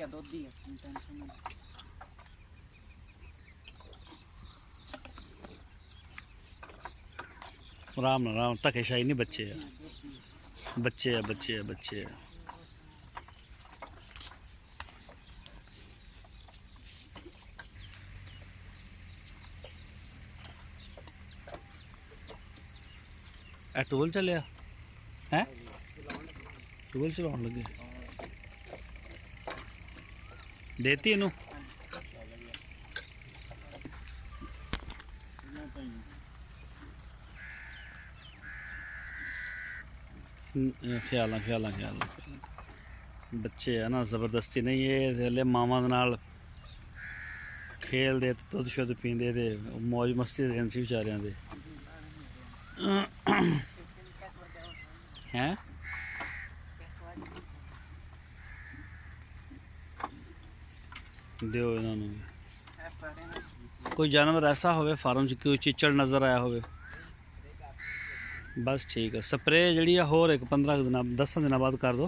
बढ़िया दूध दी है, टेंशन नहीं। आराम नाल आराम, धक्केशाही नहीं, बच्चे है बच्चे है बच्चे है बच्चे है। टूल चलिया है, टूल चला लगे देती इनू ख्याल ख्याल ख्याल बच्चे है ना, जबरदस्ती नहीं है हले मामा दे नाल खेलते दुद्ध शुद्ध पींदे ते मौज मस्ती देन सी बेचारियां दे हैं। दिओ इन्होंने कोई जानवर ऐसा होवे फार्म च कोई चिचड़ नज़र आया होवे, बस ठीक है। स्प्रे जी होर एक 15 दिन 10 दिन बाद कर दो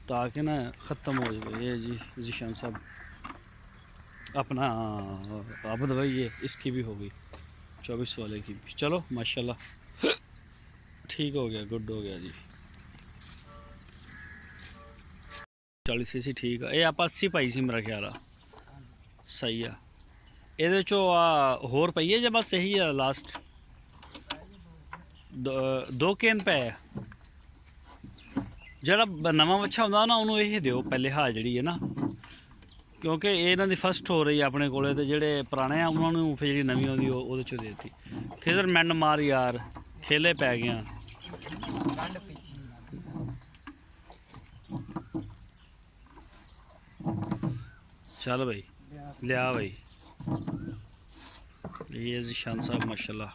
ताकि ना ख़त्म हो जाए। ये जी जीशान साहब अपना आबद भाई, ये इसकी भी हो गई 24 वाले की भी। चलो माशाल्लाह ठीक हो गया, गुड हो गया जी। 40 cc ठीक है। ये आप 80 पाई सी मेरा ख्याल आ, सही है। ये होर पई है या बस यही है लास्ट? दो कैन पे है। जरा नवा बच्चा होंदा ना उन्होंने यही दिओ पहले हाँ जी है ना, क्योंकि ये इन्हों फस्ट हो रही है अपने को, जोड़े पुराने हैं उन्होंने फिर जी नवी आँदी वो देती। खिजर मैंड मार यार, खेले पै गया। चल भाई लिया भाई। ये ज़ीशान साहब माशाल्लाह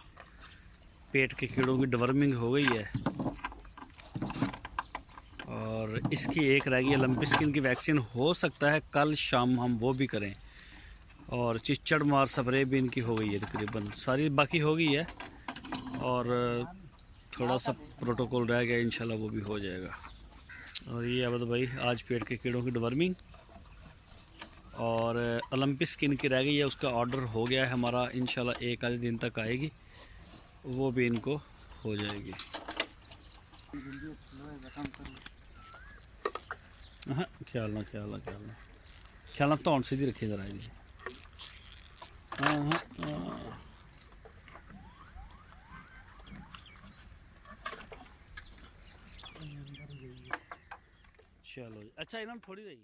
पेट के कीड़ों की डिवर्मिंग हो गई है, और इसकी एक रह गई लंपी स्किन की वैक्सीन। हो सकता है कल शाम हम वो भी करें, और चिचड़ मार स्प्रे भी इनकी हो गई है तकरीबन सारी, बाकी हो गई है, और थोड़ा सा प्रोटोकॉल रह गया, इंशाल्लाह वो भी हो जाएगा। और ये अबद भाई आज पेट के कीड़ों की डिवर्मिंग और ओलंपिक स्किन की रह गई है, उसका ऑर्डर हो गया है हमारा, इंशाल्लाह एक आधे दिन तक आएगी, वो भी इनको हो जाएगी। हाँ ख्याल ना ख्याल ना ख्याल ना ख्याल ना, धौन सीधी रखी जरा जी। हाँ हाँ चलो अच्छा, इन्होंने थोड़ी रही।